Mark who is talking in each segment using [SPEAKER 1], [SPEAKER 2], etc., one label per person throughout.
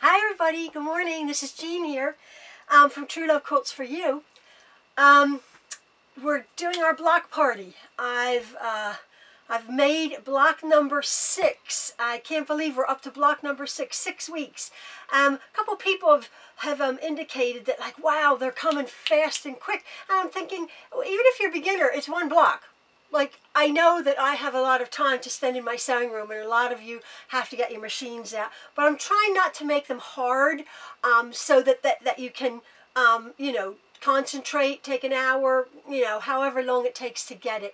[SPEAKER 1] Hi everybody, good morning. This is Jean here from Truelove Quilts for You. We're doing our block party. I've made block number 6. I can't believe we're up to block number 6, 6 weeks. A couple people have indicated that, like, wow, they're coming fast and quick. And I'm thinking, well, even if you're a beginner, it's one block. Like, I know that I have a lot of time to spend in my sewing room, and a lot of you have to get your machines out, but I'm trying not to make them hard, so that you can, concentrate, take an hour, however long it takes to get it,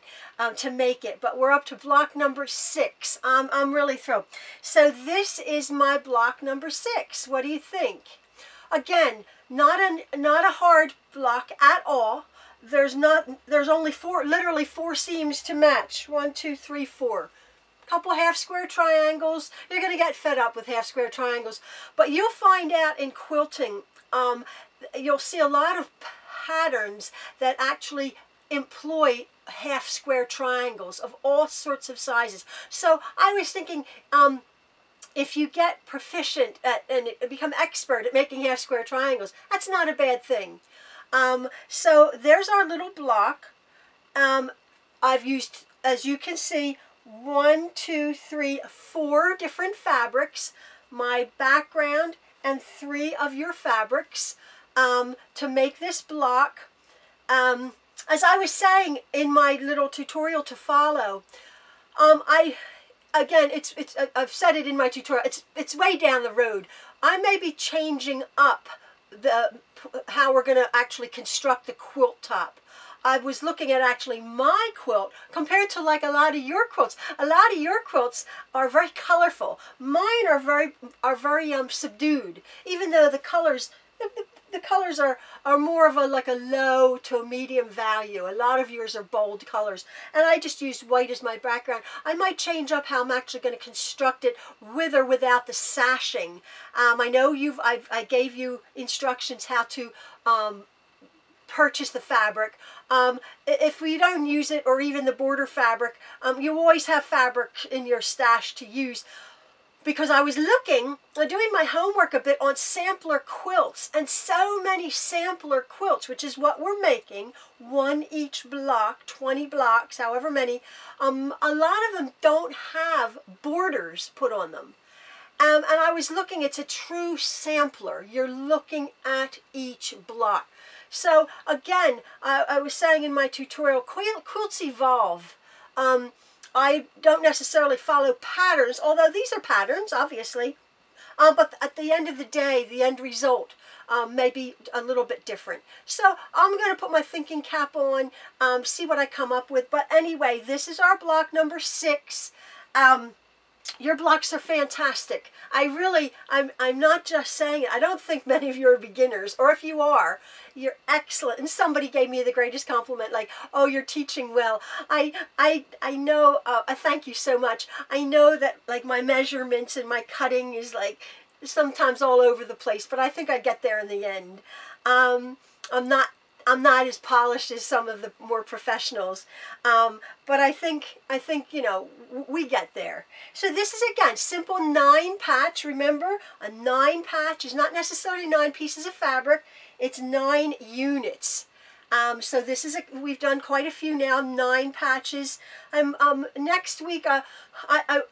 [SPEAKER 1] to make it. But we're up to block number 6. I'm really thrilled. So this is my block number 6. What do you think? Again, not a hard block at all. There's only literally four seams to match. 1, 2, 3, 4. Couple half square triangles. You're going to get fed up with half square triangles, but you'll find out in quilting, you'll see a lot of patterns that actually employ half square triangles of all sorts of sizes. So I was thinking, if you get proficient and become expert at making half square triangles, that's not a bad thing. So there's our little block. I've used, as you can see, 1, 2, 3, 4 different fabrics, my background and 3 of your fabrics, to make this block. As I was saying in my little tutorial to follow, I've said it in my tutorial, it's way down the road. I may be changing up how we're going to actually construct the quilt top. I was looking at actually my quilt compared to like a lot of your quilts. A lot of your quilts are very colorful. Mine are very subdued, even though the colors are more of like a low to a medium value. A lot of yours are bold colors, and I just used white as my background. I might change up how I'm actually going to construct it with or without the sashing. I know I gave you instructions how to purchase the fabric. If we don't use it, or even the border fabric, you always have fabric in your stash to use. Because I was doing my homework a bit on sampler quilts, and so many sampler quilts, which is what we're making, 1 each block, 20 blocks, however many, a lot of them don't have borders put on them. And I was looking, it's a true sampler. You're looking at each block. So again, I was saying in my tutorial, quilts evolve. I don't necessarily follow patterns, although these are patterns, obviously. But at the end of the day, the end result may be a little bit different. So I'm going to put my thinking cap on, see what I come up with. But anyway, this is our block number 6. Your blocks are fantastic. I'm not just saying it. I don't think many of you are beginners, or if you are, you're excellent. And somebody gave me the greatest compliment, like, oh, you're teaching well. I know, I thank you so much. I know that, like, my measurements and my cutting is, like, sometimes all over the place, but I think I get there in the end. I'm not as polished as some of the more professionals, but I think we get there. So this is, again, simple 9 patch. Remember, a 9 patch is not necessarily 9 pieces of fabric. It's 9 units. So this is we've done quite a few now, 9 patches. Next week, I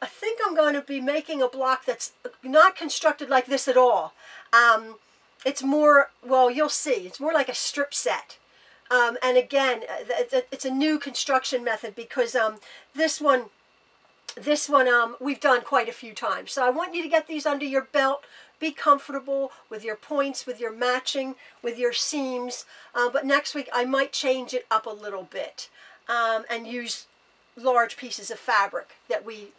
[SPEAKER 1] think I'm going to be making a block that's not constructed like this at all. It's more, well, you'll see, it's more like a strip set. And again, it's a new construction method, because this one we've done quite a few times. So I want you to get these under your belt, be comfortable with your points, with your matching, with your seams. But next week I might change it up a little bit, and use large pieces of fabric that we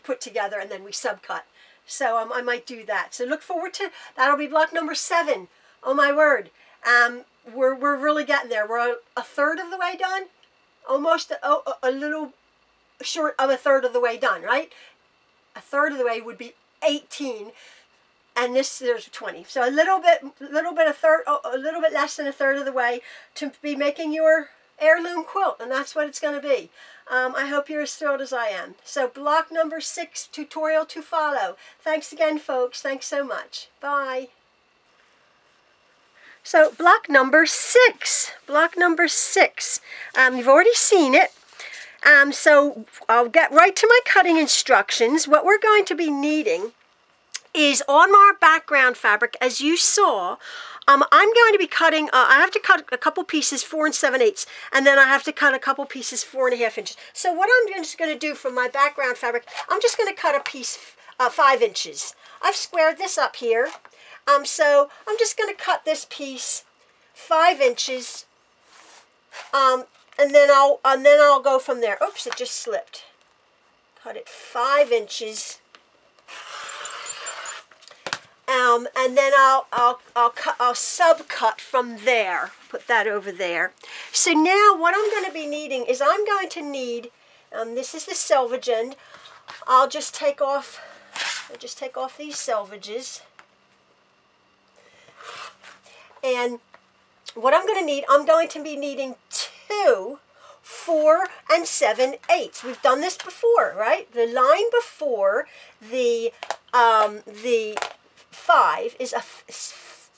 [SPEAKER 1] put together and then we subcut. So I might do that. So look forward to, that'll be block number 7. Oh my word. We're really getting there. We're a third of the way done. Almost a little short of a third of the way done, right? A third of the way would be 18, and there's 20. So a little bit less than a third of the way to be making your heirloom quilt, and that's what it's going to be. I hope you're as thrilled as I am. So block number 6, tutorial to follow. Thanks again, folks. Thanks so much. Bye. So block number 6. Block number 6. You've already seen it. So I'll get right to my cutting instructions. What we're going to be needing is on our background fabric, as you saw, I'm going to be cutting, I have to cut a couple pieces 4 7/8, and then I have to cut a couple pieces 4 1/2 inches. So what I'm just going to do from my background fabric, I'm just going to cut a piece 5 inches. I've squared this up here, so I'm just going to cut this piece 5 inches, and then I'll go from there. Oops, it just slipped. Cut it 5 inches. And then I'll subcut from there. Put that over there. So now what I'm going to be needing is I'm going to need, this is the selvage end. I'll just take off these selvages. And what I'm going to be needing 2 4 7/8. We've done this before, right? The line before the 5 is a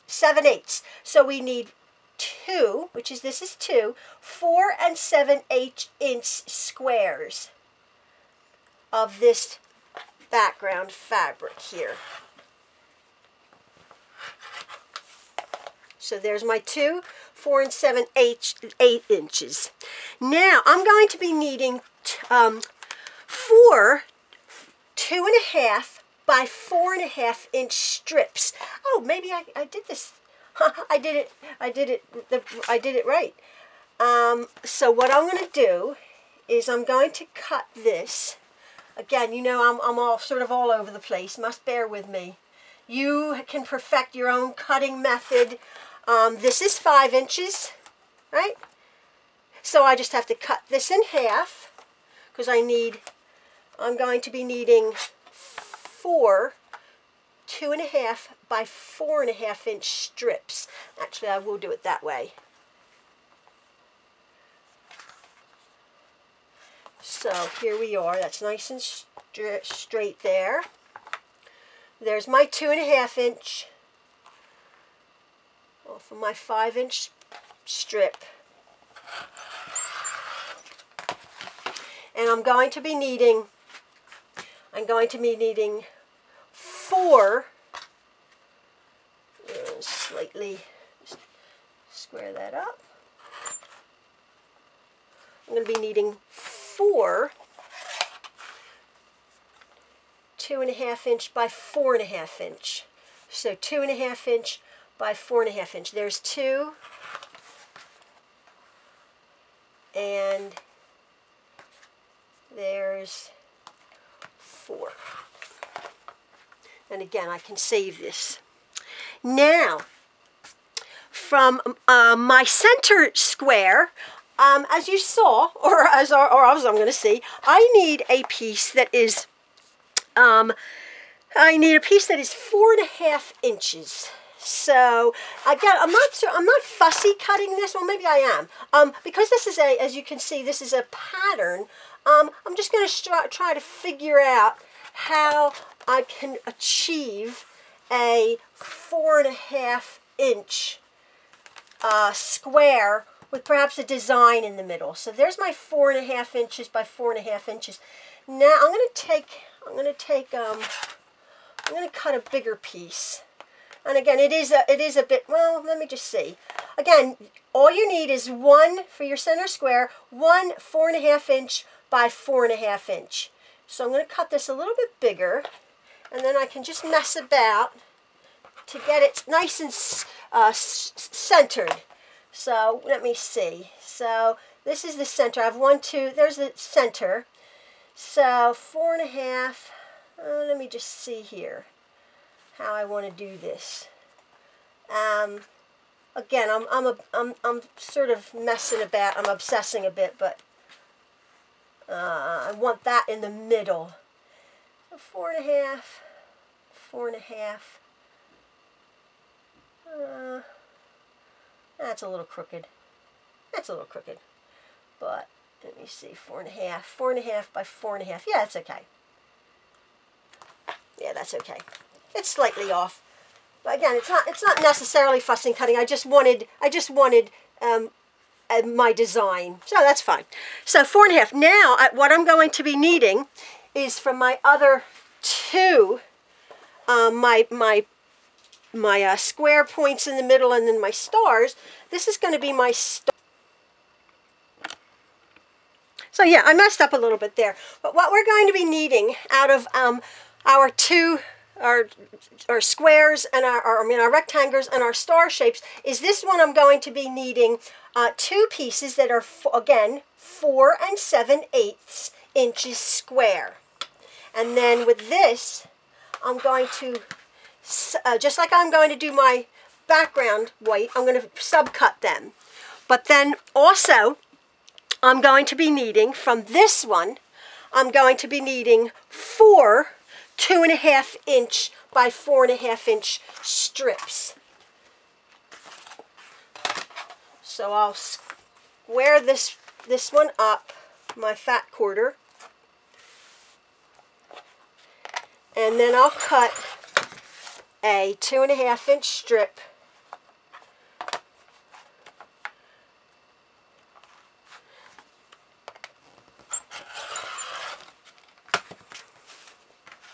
[SPEAKER 1] 7/8. So we need 2, this is 2, 4 7/8 inch squares of this background fabric here. So there's my 2, 4 7/8 inches. Now I'm going to be needing 4 2.5 by 4 1/2 inch strips. Oh, maybe I did this. I did it right. So what I'm going to do is I'm going to cut this. Again, you know I'm all sort of all over the place. Must bear with me. You can perfect your own cutting method. This is 5 inches, right? So I just have to cut this in half because I'm going to be needing 4 2.5 by 4 1/2 inch strips. Actually, I will do it that way. So here we are. That's nice and straight there. There's my 2.5 inch off of my 5 inch strip. And I'm going to be needing 4, slightly square that up. I'm going to be needing 4 2.5 inch by 4 1/2 inch. So 2.5 inch by 4 1/2 inch. There's 2, and there's 4. And again, I can save this. Now, from my center square, as you saw, or as I'm going to see, I need a piece that is, 4 1/2 inches. So again, I'm not fussy cutting this. Well, maybe I am. Because this is as you can see, this is a pattern. I'm just going to try to figure out how I can achieve a 4 1/2 inch square with perhaps a design in the middle. So there's my 4 1/2 inches by 4 1/2 inches. Now I'm going to cut a bigger piece. And again, it is a bit, well, let me just see. Again, all you need is 1 for your center square, 1 4 1/2 inch by 4 1/2 inch. So I'm going to cut this a little bit bigger, and then I can just mess about to get it nice and centered. So let me see. So this is the center. I have 1, 2. There's the center. So 4 1/2. Let me just see here how I want to do this. Again, I'm sort of messing about. I'm obsessing a bit, but I want that in the middle. So 4 1/2, 4 1/2. That's a little crooked. That's a little crooked. but let me see, 4.5, 4.5 by 4.5. Yeah, that's okay. Yeah, that's okay. It's slightly off, but again, it's not necessarily fussing cutting. I just wanted my design, so that's fine. So 4.5. Now, what I'm going to be needing is from my other two, my square points in the middle and then my stars. This is going to be my star. So yeah, I messed up a little bit there. But what we're going to be needing out of our squares and our rectangles and our star shapes is this one. I'm going to be needing two pieces that are, again, 4 7/8 inches square. And then with this, I'm going to, just like I'm going to do my background white, I'm going to subcut them. But then also, I'm going to be needing, from this one, I'm going to be needing 4 2.5 inch by 4.5 inch strips. So I'll square this one up, my fat quarter, and then I'll cut a 2.5 inch strip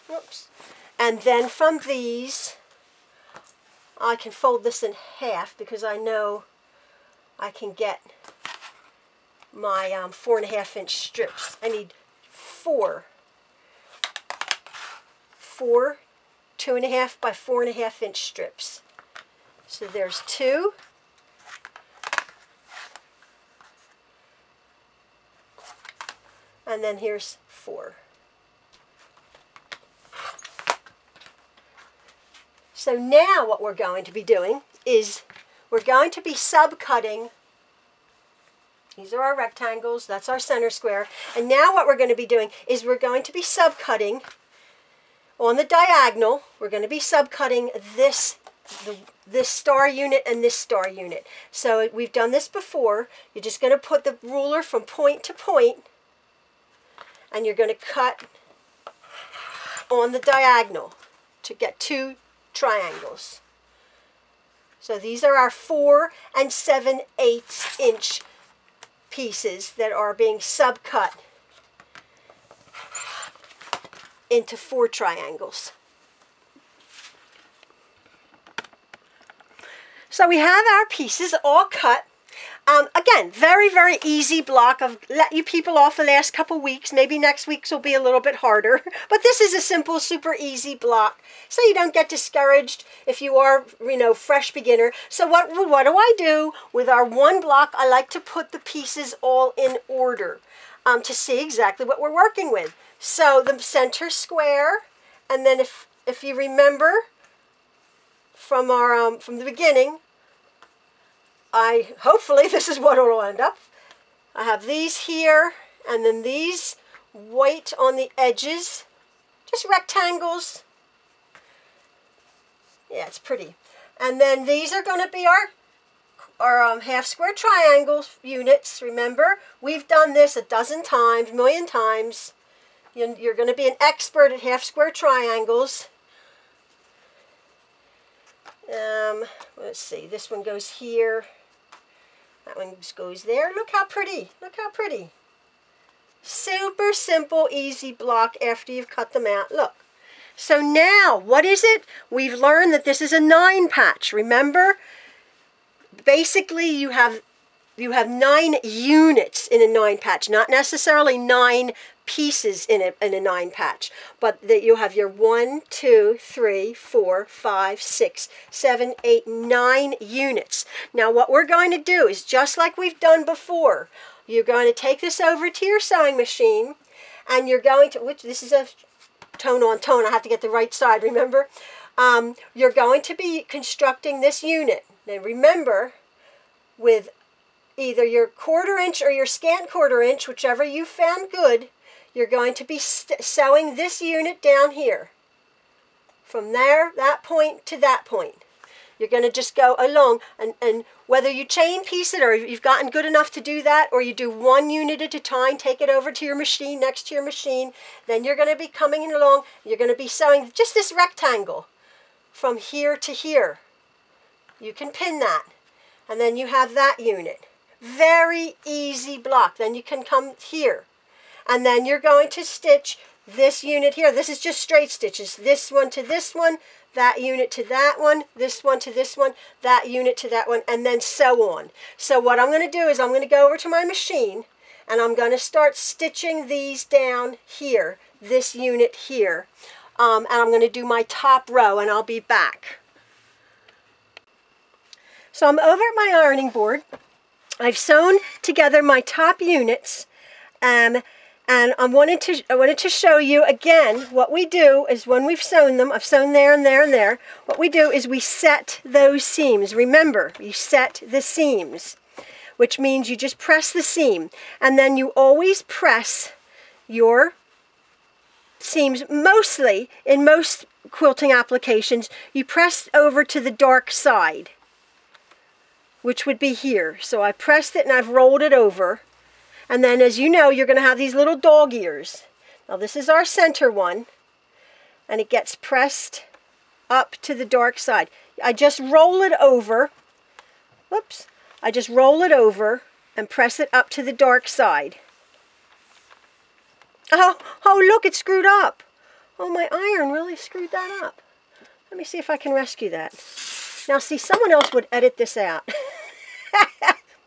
[SPEAKER 1] Whoops. And then from these, I can fold this in half because I know I can get my 4.5 inch strips. I need four 2.5 by 4.5 inch strips. So there's 2. And then here's 4. So now what we're going to be doing is we're going to be subcutting. These are our rectangles, that's our center square. And now what we're going to be doing is we're going to be subcutting on the diagonal. We're going to be subcutting this star unit and this star unit. So we've done this before. You're just going to put the ruler from point to point, and you're going to cut on the diagonal to get 2 triangles. So these are our 4 7/8 inch pieces that are being subcut into 4 triangles. So we have our pieces all cut. Again, very, very easy block. I've let you people off the last couple weeks. Maybe next week's will be a little bit harder. But this is a simple, super easy block, so you don't get discouraged if you are, fresh beginner. So what do I do with our one block? I like to put the pieces all in order to see exactly what we're working with. So the center square, and then if you remember from our from the beginning, hopefully this is what it'll end up. I have these here, and then these white on the edges, just rectangles. Yeah, it's pretty. And then these are going to be our half square triangle units. Remember, we've done this a dozen times, a million times. You're going to be an expert at half square triangles. Let's see, this one goes here. That one goes there. Look how pretty. Look how pretty. Super simple, easy block after you've cut them out. Look. So now, what is it? We've learned that this is a 9 patch. Remember? Basically, you have 9 units in a 9 patch. Not necessarily 9 pieces in a 9 patch, but that you have your 1, 2, 3, 4, 5, 6, 7, 8, 9 units. Now what we're going to do is just like we've done before. You're going to take this over to your sewing machine, and you're going to, this is a tone on tone, I have to get the right side, remember? You're going to be constructing this unit. Now remember, with either your 1/4 inch or your scant 1/4 inch, whichever you found good, you're going to be sewing this unit down here. From there, that point to that point. You're going to just go along, and whether you chain piece it or you've gotten good enough to do that, or you do one unit at a time, take it over to your machine, next to your machine, then you're going to be coming along, you're going to be sewing just this rectangle from here to here. You can pin that, and then you have that unit. Very easy block. Then you can come here, and then you're going to stitch this unit here. This is just straight stitches. This one to this one, that unit to that one, this one to this one, that unit to that one, and then so on. So what I'm going to do is I'm going to go over to my machine, and I'm going to start stitching these down here, this unit here, and I'm going to do my top row, and I'll be back. So I'm over at my ironing board. I've sewn together my top units, and I wanted to show you again what we do is when we've sewn them. I've sewn there and there and there. What we do is we set those seams. Remember, you set the seams, which means you just press the seam, and then you always press your seams. Mostly, in most quilting applications, you press over to the dark side, which would be here. So I pressed it and I've rolled it over. And then, as you know, you're going to have these little dog ears. Now this is our center one, and it gets pressed up to the dark side. I just roll it over. Whoops. I just roll it over and press it up to the dark side. Oh, look, it's screwed up. Oh, my iron really screwed that up. Let me see if I can rescue that. Now, see, someone else would edit this out.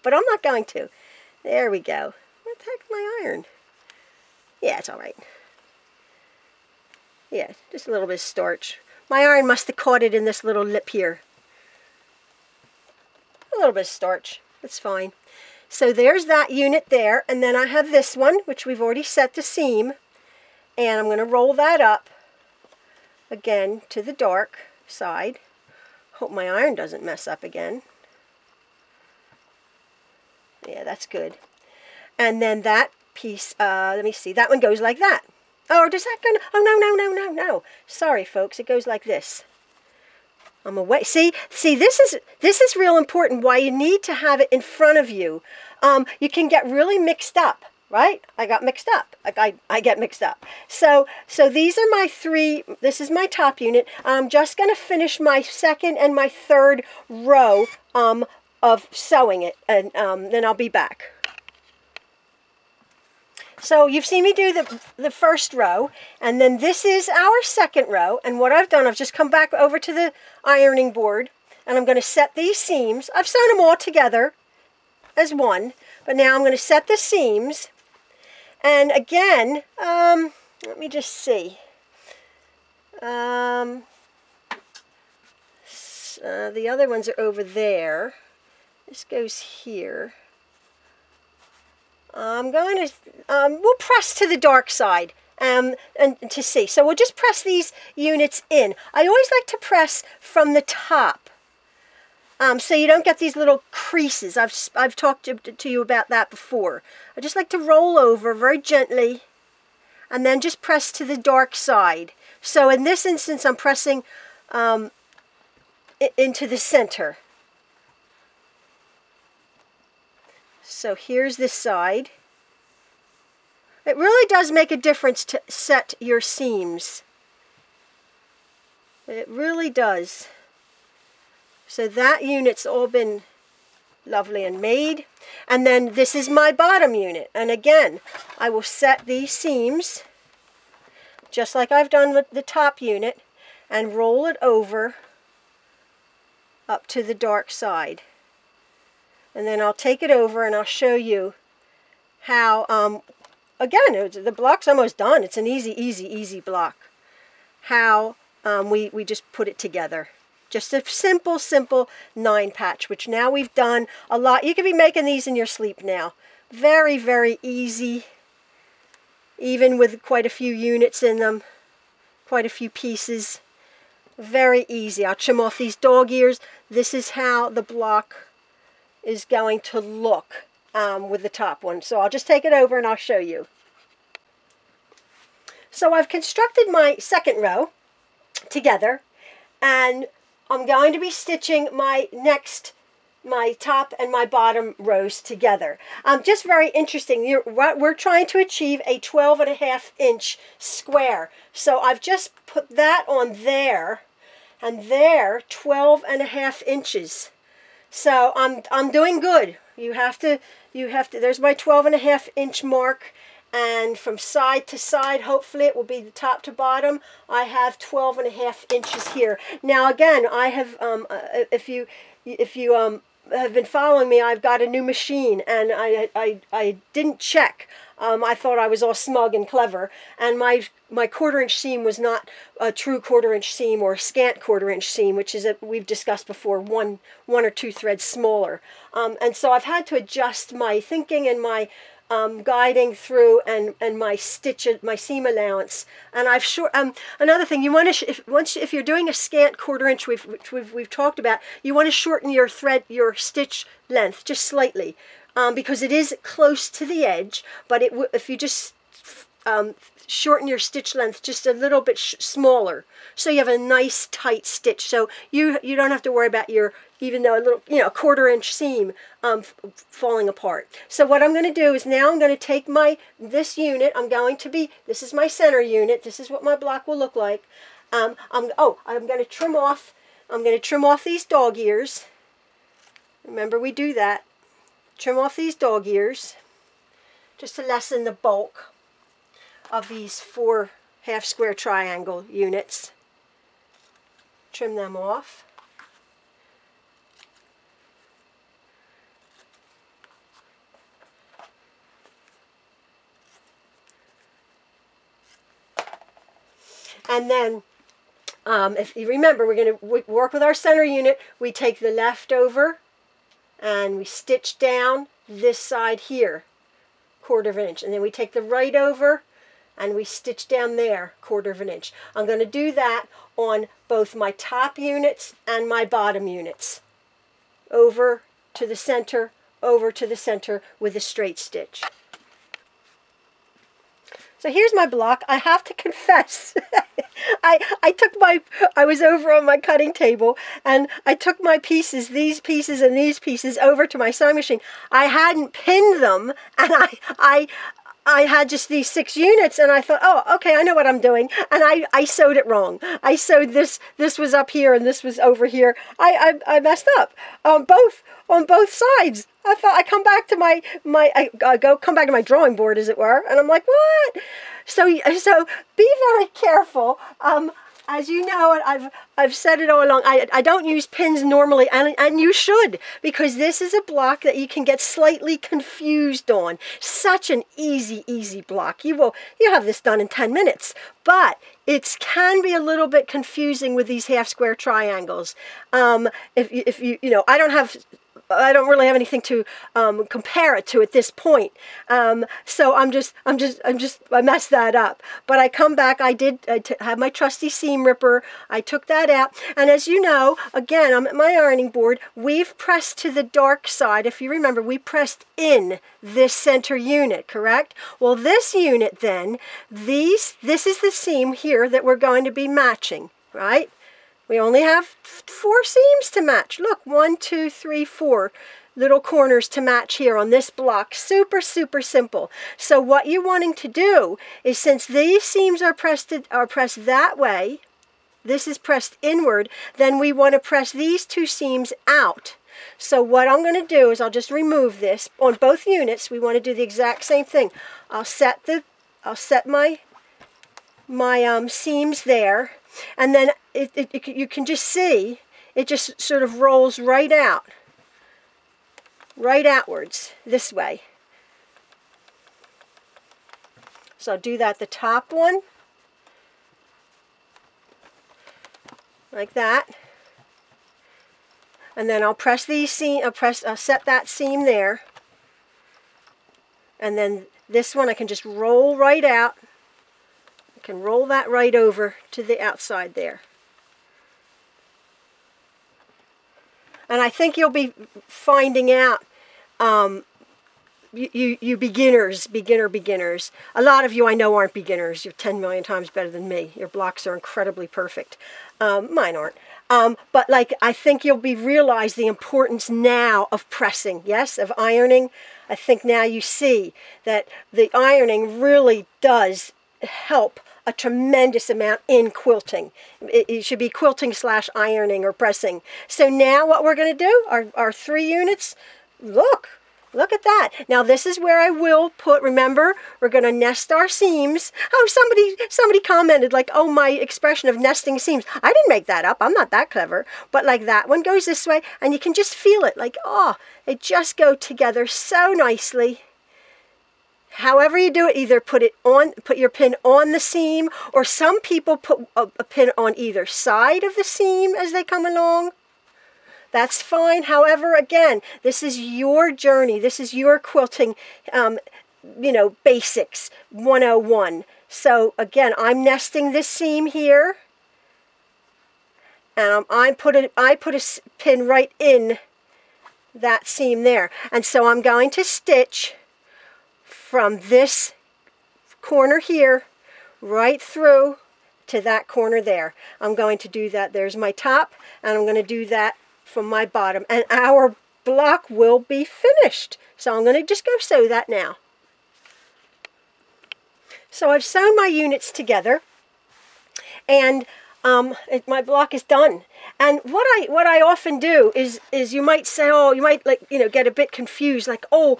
[SPEAKER 1] But I'm not going to. There we go. What the heck's my iron? Yeah, it's all right. Yeah, just a little bit of starch. My iron must have caught it in this little lip here. A little bit of starch. That's fine. So there's that unit there. And then I have this one, which we've already set the seam. And I'm going to roll that up again to the dark side. Hope my iron doesn't mess up again. Yeah, that's good. And then that piece, let me see, that one goes like that. Oh, does that go? Oh, no. Sorry, folks, it goes like this. I'm away. See, this is real important. Why you need to have it in front of you. You can get really mixed up, right? I got mixed up. I get mixed up. So these are my three. This is my top unit. I'm just going to finish my second and my third row of sewing it, and then I'll be back. So you've seen me do the first row, and then this is our second row. And what I've done, I've just come back over to the ironing board, and I'm going to set these seams. I've sewn them all together as one, but now I'm going to set the seams. And again, let me just see. The other ones are over there. This goes here. I'm going to, we'll press to the dark side and to see. So we'll just press these units in. I always like to press from the top so you don't get these little creases. I've talked to you about that before. I just like to roll over very gently and then just press to the dark side. So in this instance, I'm pressing into the center. So here's this side. It really does make a difference to set your seams. It really does. So that unit's all been lovely and made. And then this is my bottom unit. And again, I will set these seams just like I've done with the top unit and roll it over up to the dark side. And then I'll take it over and I'll show you how, again, the block's almost done. It's an easy block. How we just put it together. Just a simple 9 patch, which now we've done a lot. You could be making these in your sleep now. Very easy, even with quite a few units in them, quite a few pieces. Very easy. I'll trim off these dog ears. This is how the block is going to look with the top one. So I'll just take it over and I'll show you. So I've constructed my second row together, and I'm going to be stitching my top and my bottom rows together. Just very interesting. We're trying to achieve a 12.5-inch square. So I've just put that on there, and there 12.5 inches. So I'm doing good. You have to. There's my 12.5-inch mark. And from side to side, hopefully it will be the top to bottom. I have 12.5 inches here. Now again, I have, if you have been following me, I've got a new machine, and I didn't check. I thought I was all smug and clever, and my 1/4-inch seam was not a true 1/4-inch seam or a scant 1/4-inch seam, which is we've discussed before, one or two threads smaller. And so I've had to adjust my thinking and my guiding through and my seam allowance. And I've another thing, you want to if you're doing a scant 1/4-inch, which we've talked about, you want to shorten your stitch length just slightly, because it is close to the edge. But if you just shorten your stitch length just a little bit smaller, so you have a nice tight stitch. So you don't have to worry about even though a little, 1/4-inch seam falling apart. So what I'm going to do is now I'm going to take this unit. This is my center unit. This is what my block will look like. I'm going to trim off. I'm going to trim off these dog ears. Remember, we do that. Trim off these dog ears just to lessen the bulk of these 4 half-square triangle units. Trim them off. And then, if you remember, we're going to work with our center unit. We take the leftover and we stitch down this side here, 1/4 inch. And then we take the right over and we stitch down there, 1/4 inch. I'm going to do that on both my top units and my bottom units. Over to the center with a straight stitch. So here's my block. I have to confess, I was over on my cutting table, and I took my pieces, these pieces and these pieces, over to my sewing machine. I hadn't pinned them, and I had just these 6 units, and I thought, oh, okay, I know what I'm doing. And I sewed it wrong. I sewed this was up here and this was over here. I messed up on both sides. I come back to come back to my drawing board, as it were, and I'm like, what? So be very careful. As you know, I've said it all along, I don't use pins normally, and you should, because this is a block that you can get slightly confused on. Such an easy block. You'll have this done in 10 minutes, but it can be a little bit confusing with these half-square triangles. If you I don't really have anything to compare it to at this point. So I messed that up. But I come back, I have my trusty seam ripper. I took that out. And as you know, again, I'm at my ironing board. We've pressed to the dark side. If you remember, we pressed in this center unit, correct? Well, this unit then, this is the seam here that we're going to be matching, right? We only have 4 seams to match. Look, 1, 2, 3, 4 little corners to match here on this block. Super simple. So what you're wanting to do is, since these seams are pressed that way, this is pressed inward, then we want to press these 2 seams out. So what I'm going to do is I'll just remove this. On both units, we want to do the exact same thing. I'll set my seams there. And then you can just see, it just sort of rolls right outwards, this way. So I'll do that, the top one, like that. And then I'll press these seams, I'll set that seam there. And then this one I can just roll right out. Can roll that right over to the outside there. And I think you'll be finding out, you beginners, a lot of you I know aren't beginners. You're 10 million times better than me. Your blocks are incredibly perfect. Mine aren't. But like, I think you'll realize the importance now of pressing, yes, of ironing. I think now you see that the ironing really does help a tremendous amount in quilting. It should be quilting / ironing or pressing. So now what we're going to do, our 3 units, look at that. Now this is where I will put, remember, we're going to nest our seams. Oh, somebody commented like, oh, my expression of nesting seams. I didn't make that up. I'm not that clever. But like that one goes this way and you can just feel it like, oh, they just go together so nicely. However you do it, either put your pin on the seam, or some people put a pin on either side of the seam as they come along. That's fine. However, again, this is your journey. This is your quilting, basics 101. So again, I'm nesting this seam here, and I put a pin right in that seam there. And so I'm going to stitch from this corner here right through to that corner there. I'm going to do that. There's my top, and I'm going to do that from my bottom, and our block will be finished. So I'm going to just go sew that now. So I've sewn my units together, and my block is done. And what I often do is you might say, oh, you might get a bit confused, like, oh,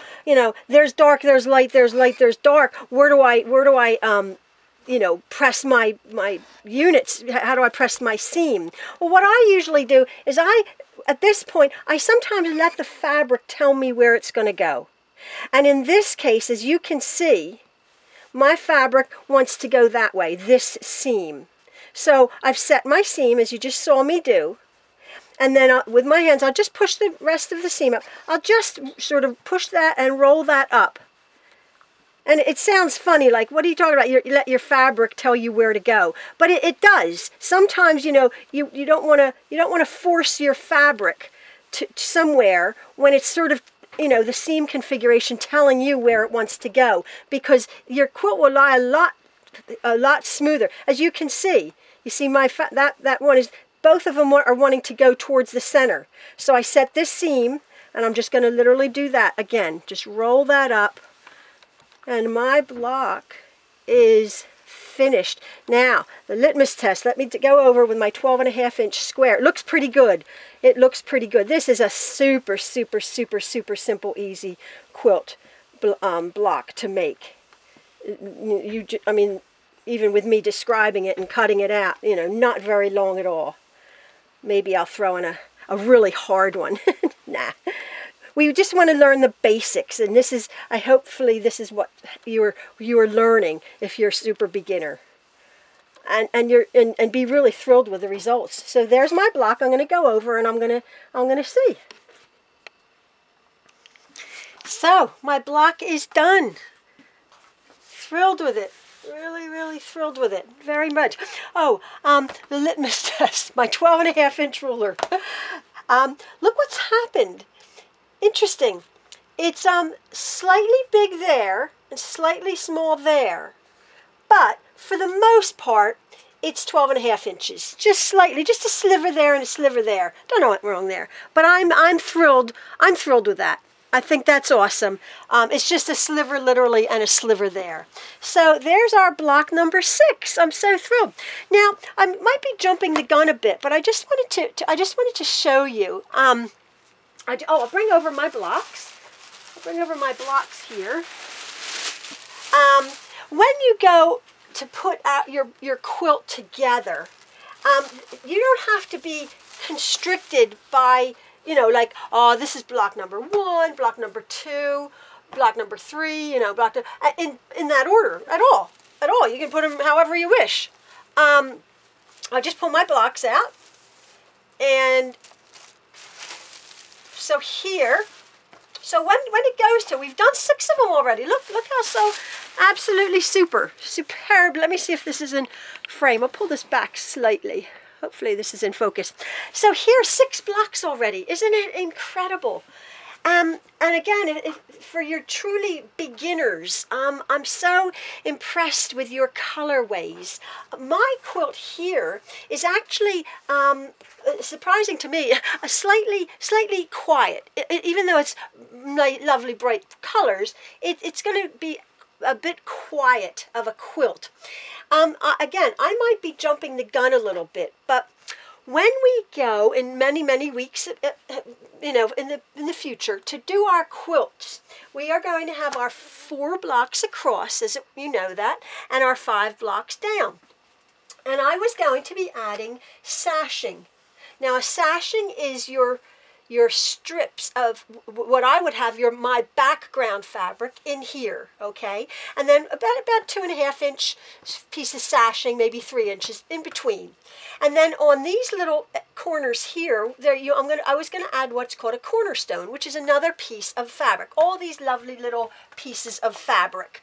[SPEAKER 1] there's dark, there's light, there's light, there's dark. Where do I press my units? How do I press my seam? Well, what I usually do is at this point, I sometimes let the fabric tell me where it's going to go. And in this case, as you can see, my fabric wants to go that way, this seam. So I've set my seam, as you just saw me do, and then with my hands, I'll just push the rest of the seam up. I'll just sort of push that and roll that up. And it sounds funny, like, what are you talking about? You let your fabric tell you where to go, but it does. Sometimes, you don't want to force your fabric to somewhere when it's sort of, the seam configuration telling you where it wants to go, because your quilt will lie a lot smoother. As you can see, you see that one is, both of them are wanting to go towards the center. So I set this seam, and I'm just going to literally do that again. Just roll that up. And my block is finished. Now, the litmus test, let me go over with my 12.5-inch square. It looks pretty good. It looks pretty good. This is a super, super, super, super simple, easy quilt block to make. Even with me describing it and cutting it out, not very long at all. Maybe I'll throw in a really hard one. Nah. We just want to learn the basics, and this is, hopefully this is what you are learning if you're a super beginner, and be really thrilled with the results. So there's my block. I'm going to go over and I'm going to see. So my block is done. Thrilled with it. Really, really thrilled with it. Very much. Oh, the litmus test. My 12.5-inch ruler. Look what's happened. Interesting. It's slightly big there and slightly small there, but for the most part, it's 12.5 inches. Just slightly, just a sliver there and a sliver there. Don't know what's wrong there, but I'm thrilled. I'm thrilled with that. I think that's awesome. It's just a sliver literally and a sliver there. So there's our block number 6. I'm so thrilled. Now I might be jumping the gun a bit, but I just wanted to show you. I'll bring over my blocks. I'll bring over my blocks here. When you go to put out your quilt together, you don't have to be constricted by, like, oh, this is block number 1, block number 2, block number 3, block two, in that order at all. You can put them however you wish. I just pull my blocks out, and so here, when it goes to, we've done 6 of them already. Look how so absolutely superb. Let me see if this is in frame. I'll pull this back slightly. Hopefully this is in focus. So here's 6 blocks already. Isn't it incredible? And again, for your truly beginners, I'm so impressed with your colorways. My quilt here is actually, surprising to me, a slightly quiet. Even though it's lovely bright colors, it's going to be a bit quiet of a quilt. Again, I might be jumping the gun a little bit, but when we go in many weeks, in the future, to do our quilts, we are going to have our 4 blocks across, as you know that, and our 5 blocks down. And I was going to be adding sashing. Now, a sashing is your strips of what I would have my background fabric in here, okay, and then about 2.5-inch piece of sashing, maybe 3 inches in between, and then on these little corners here, I was gonna add what's called a cornerstone, which is another piece of fabric. All these lovely little pieces of fabric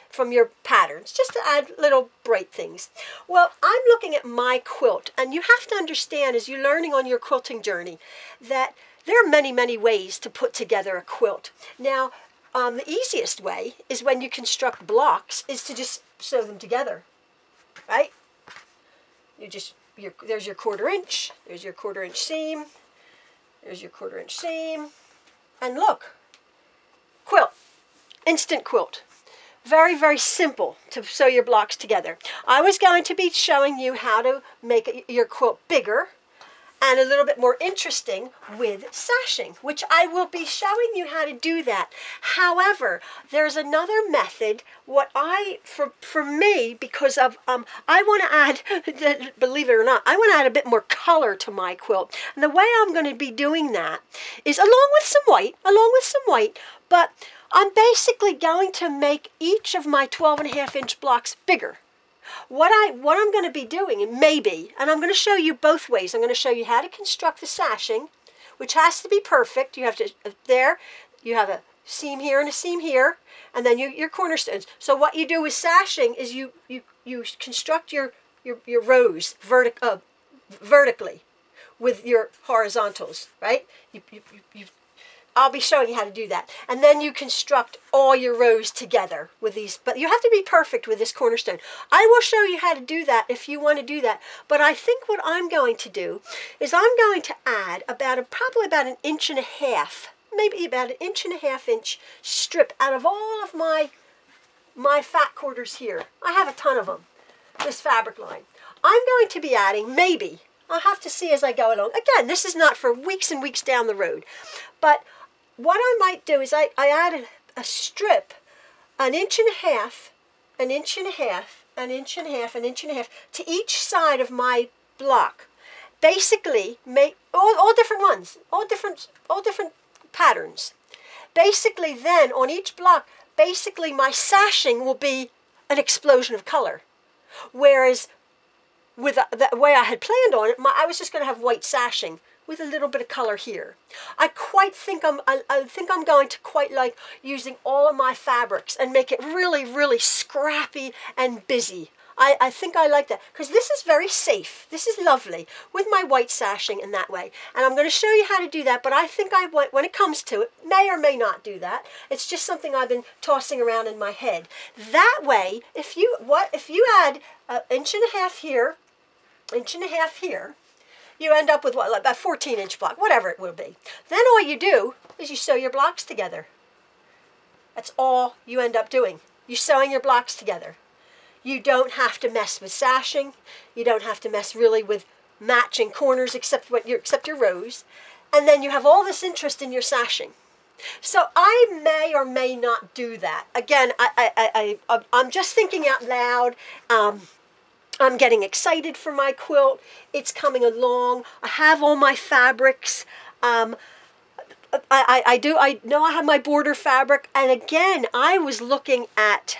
[SPEAKER 1] from your patterns, just to add little bright things. Well, I'm looking at my quilt, and you have to understand as you're learning on your quilting journey that there are many ways to put together a quilt. Now, the easiest way is when you construct blocks is to just sew them together, right? There's your 1/4 inch, there's your 1/4 inch seam, there's your 1/4 inch seam, and look, quilt, instant quilt. Very simple to sew your blocks together. I was going to be showing you how to make your quilt bigger and a little bit more interesting with sashing, which I will be showing you how to do that. However, there's another method. For me, because of I want to add, believe it or not, I want to add a bit more color to my quilt. And the way I'm going to be doing that is along with some white, but I'm basically going to make each of my 12.5-inch blocks bigger. What I'm going to be doing, and I'm going to show you both ways. I'm going to show you how to construct the sashing, which has to be perfect. You have to, you have a seam here and a seam here, and then your cornerstones. So what you do with sashing is you construct your rows vertically with your horizontals, right? I'll be showing you how to do that. And then you construct all your rows together with these. But you have to be perfect with this cornerstone. I will show you how to do that if you want to do that. But I think what I'm going to do is I'm going to add probably about 1.5 inches, maybe about 1.5 inch strip out of all of my fat quarters here. I have a ton of them, this fabric line. I'm going to be adding I'll have to see as I go along. Again, this is not for weeks and weeks down the road. But what I might do is I added a strip 1.5 inches, 1.5 inches, 1.5 inches, 1.5 inches to each side of my block. Basically, make all different ones, all different patterns. Basically, then on each block, basically my sashing will be an explosion of color, whereas with the way I had planned on it, I was just going to have white sashing with a little bit of color here. I think I'm going to quite like using all of my fabrics and make it really scrappy and busy. I think I like that because this is very safe. This is lovely with my white sashing in that way. And I'm going to show you how to do that, but I think when it comes to it, may or may not do that. It's just something I've been tossing around in my head. That way, if you add 1.5 inches here, 1.5 inches here, you end up with what, like a 14-inch block, whatever it will be. Then all you do is you sew your blocks together. That's all you end up doing. You're sewing your blocks together. You don't have to mess with sashing. You don't have to mess really with matching corners except your rows. And then you have all this interest in your sashing. So I may or may not do that. Again, I'm just thinking out loud. I'm getting excited for my quilt. It's coming along. I have all my fabrics. I know I have my border fabric. And again, I was looking at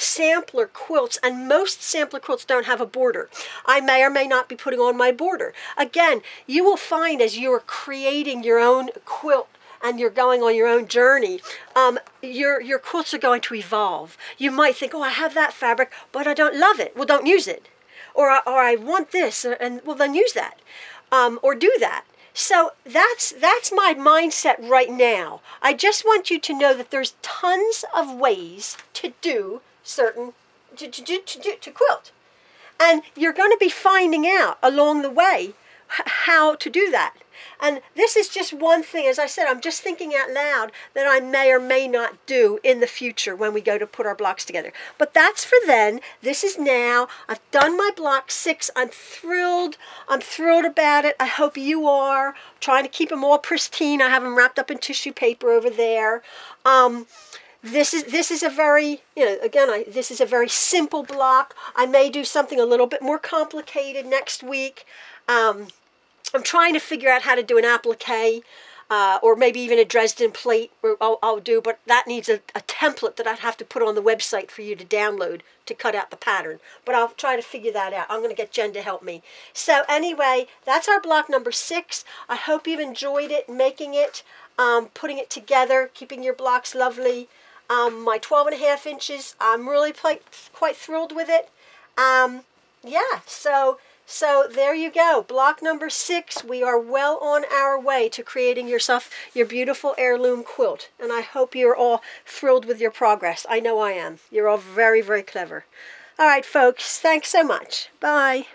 [SPEAKER 1] sampler quilts, and most sampler quilts don't have a border. I may or may not be putting on my border. Again, you will find as you are creating your own quilt and you're going on your own journey, your quilts are going to evolve. You might think, oh, I have that fabric, but I don't love it. Well, don't use it. Or I want this, and well, then use that. Or do that. So that's my mindset right now. I just want you to know that there's tons of ways to do certain to quilt. And you're going to be finding out along the way how to do that. And this is just one thing, as I said, I'm just thinking out loud that I may or may not do in the future when we go to put our blocks together. But that's for then. This is now. I've done my block 6. I'm thrilled. I'm thrilled about it. I hope you are. I'm trying to keep them all pristine. I have them wrapped up in tissue paper over there. This is a very, this is a very simple block. I may do something a little bit more complicated next week. I'm trying to figure out how to do an applique, or maybe even a Dresden plate. I'll do, but that needs a template that I'd have to put on the website for you to download to cut out the pattern. But I'll try to figure that out. I'm going to get Jen to help me. So anyway, that's our block number 6. I hope you've enjoyed it, making it, putting it together, keeping your blocks lovely. My 12.5 inches, I'm really quite thrilled with it. Yeah, so there you go. Block number 6. We are well on our way to creating yourself your beautiful heirloom quilt. And I hope you're all thrilled with your progress. I know I am. You're all very, very clever. All right, folks. Thanks so much. Bye.